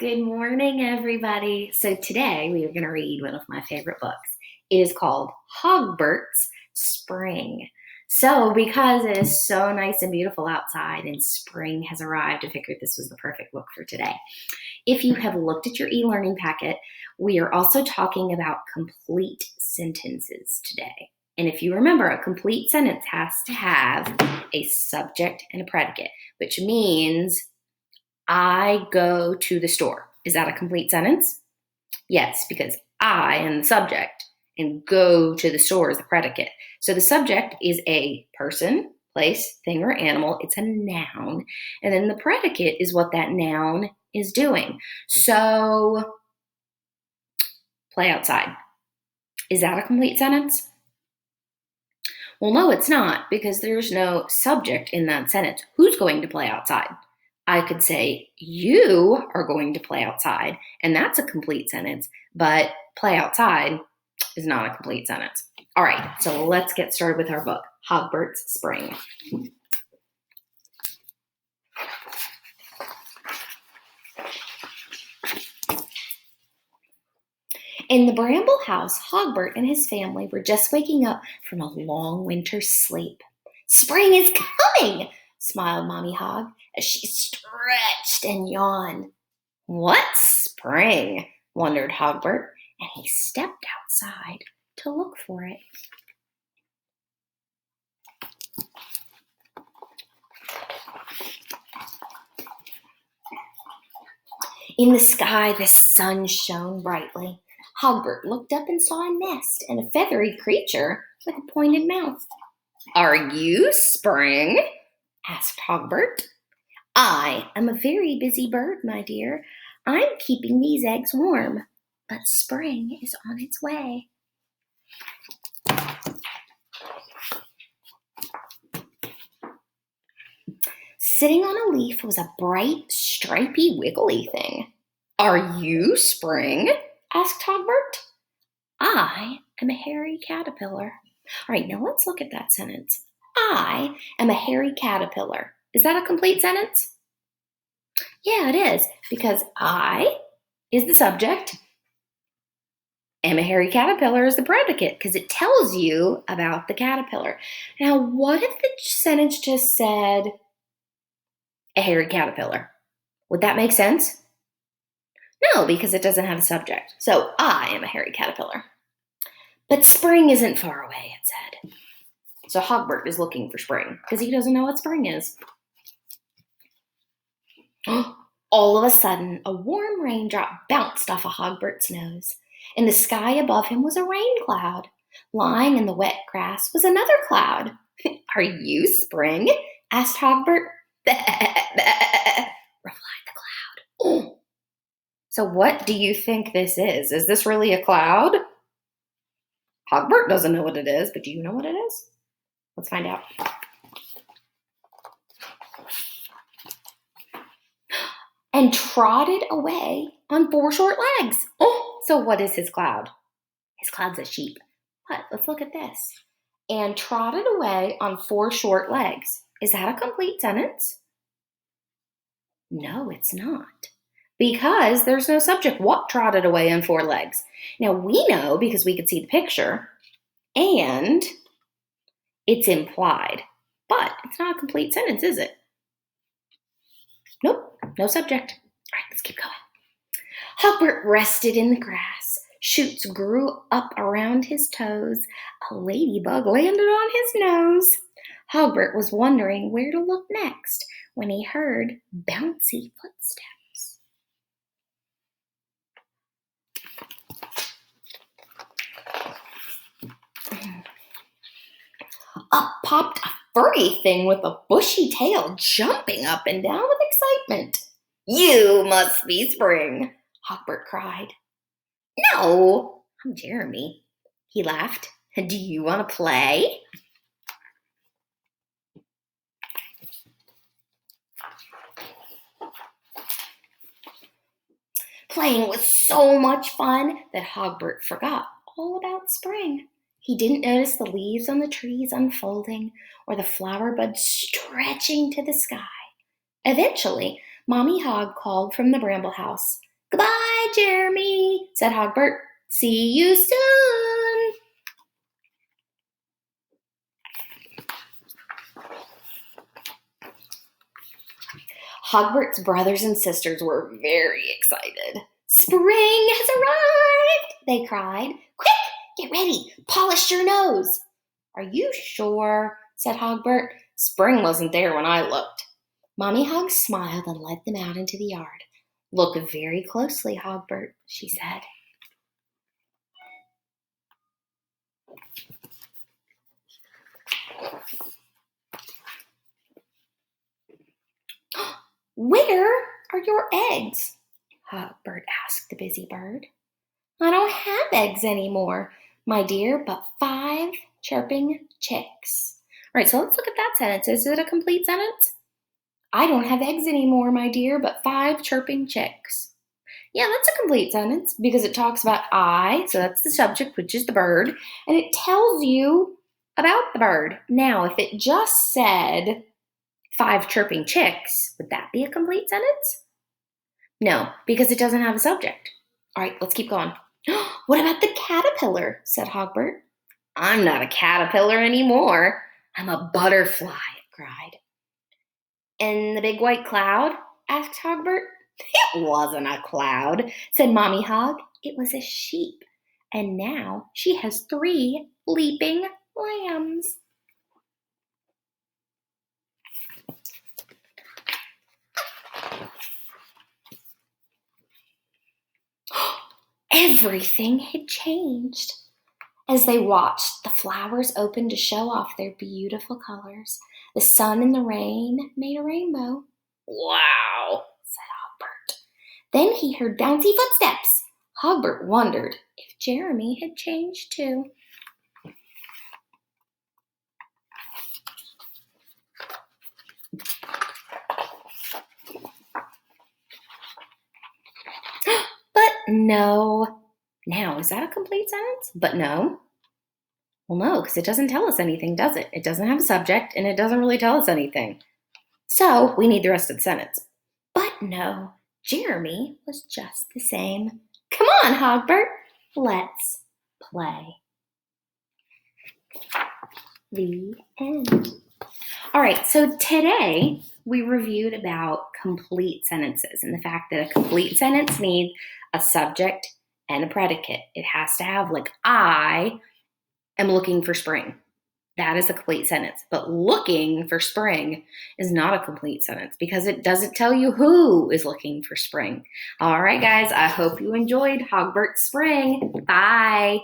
Good morning, everybody. So today we are going to read one of my favorite books. It is called Hogbert's Spring. So because it is so nice and beautiful outside and spring has arrived, I figured this was the perfect book for today. If you have looked at your e-learning packet, we are also talking about complete sentences today. And if you remember, a complete sentence has to have a subject and a predicate, which means I go to the store. Is that a complete sentence? Yes, because I am the subject and go to the store is the predicate. So the subject is a person, place, thing, or animal. It's a noun. And then the predicate is what that noun is doing. So play outside. Is that a complete sentence? Well, no, it's not, because there's no subject in that sentence. Who's going to play outside? I could say, you are going to play outside, and that's a complete sentence, but play outside is not a complete sentence. All right, so let's get started with our book, Hogbert's Spring. In the bramble house, Hogbert and his family were just waking up from a long winter's sleep. Spring is coming, smiled Mommy Hog as she stretched and yawned. What's spring? Wondered Hogbert, and he stepped outside to look for it. In the sky, the sun shone brightly. Hogbert looked up and saw a nest and a feathery creature with a pointed mouth. Are you Spring? Asked Hogbert. I am a very busy bird, my dear. I'm keeping these eggs warm, but spring is on its way. Sitting on a leaf was a bright, stripy, wiggly thing. Are you Spring? Asked Hogbert. I am a hairy caterpillar. All right, now let's look at that sentence. I am a hairy caterpillar. Is that a complete sentence? Yeah, it is, because I is the subject, am a hairy caterpillar is the predicate, because it tells you about the caterpillar. Now, what if the sentence just said a hairy caterpillar? Would that make sense? No, because it doesn't have a subject. So I am a hairy caterpillar. But spring isn't far away, it said. So Hogbert is looking for spring because he doesn't know what spring is. All of a sudden, a warm raindrop bounced off of Hogbert's nose. In the sky above him was a rain cloud. Lying in the wet grass was another cloud. Are you Spring? Asked Hogbert. Replied the cloud. So what do you think this is? Is this really a cloud? Hogbert doesn't know what it is, but do you know what it is? Let's find out. And trotted away on 4 short legs. So what is his cloud? His cloud's a sheep. But let's look at this. And trotted away on 4 short legs. Is that a complete sentence? No, it's not. Because there's no subject. What trotted away on 4 legs? Now we know because we could see the picture, and it's implied. But it's not a complete sentence, is it? Nope, no subject. All right, let's keep going. Hogbert rested in the grass. Shoots grew up around his toes. A ladybug landed on his nose. Hogbert was wondering where to look next when he heard bouncy footsteps. Up popped a furry thing with a bushy tail, jumping up and down with excitement. You must be Spring, Hogbert cried. No, I'm Jeremy, he laughed. Do you want to play? Playing was so much fun that Hogbert forgot all about spring. He didn't notice the leaves on the trees unfolding or the flower buds stretching to the sky. Eventually, Mommy Hog called from the bramble house. Goodbye, Jeremy, said Hogbert. See you soon. Hogbert's brothers and sisters were very excited. Spring has arrived, they cried. Quick, get ready, polish your nose. Are you sure? Said Hogbert. Spring wasn't there when I looked. Mommy Hog smiled and led them out into the yard. Look very closely, Hogbert, she said. Where are your eggs? Hogbert asked the busy bird. I don't have eggs anymore, my dear, but 5 chirping chicks. All right, so let's look at that sentence. Is it a complete sentence? I don't have eggs anymore, my dear, but 5 chirping chicks. Yeah, that's a complete sentence because it talks about I, so that's the subject, which is the bird, and it tells you about the bird. Now, if it just said 5 chirping chicks, would that be a complete sentence? No, because it doesn't have a subject. All right, let's keep going. What about the caterpillar? Said Hogbert. I'm not a caterpillar anymore. I'm a butterfly, it cried. And the big white cloud? Asked Hogbert. It wasn't a cloud, said Mommy Hog. It was a sheep. And now she has 3 leaping lambs. Everything had changed. As they watched, the flowers opened to show off their beautiful colors. The sun and the rain made a rainbow. Wow, said Hogbert. Then he heard bouncy footsteps. Hogbert wondered if Jeremy had changed too. But no. Now, is that a complete sentence? But no. Well, no, because it doesn't tell us anything, does it? It doesn't have a subject, and it doesn't really tell us anything. So we need the rest of the sentence. But no, Jeremy was just the same. Come on, Hogbert, let's play. The end. All right, so today we reviewed about complete sentences and the fact that a complete sentence needs a subject and a predicate. It has to have, like, I am looking for spring. That is a complete sentence. But looking for spring is not a complete sentence because it doesn't tell you who is looking for spring. All right, guys, I hope you enjoyed Hogbert's Spring. Bye.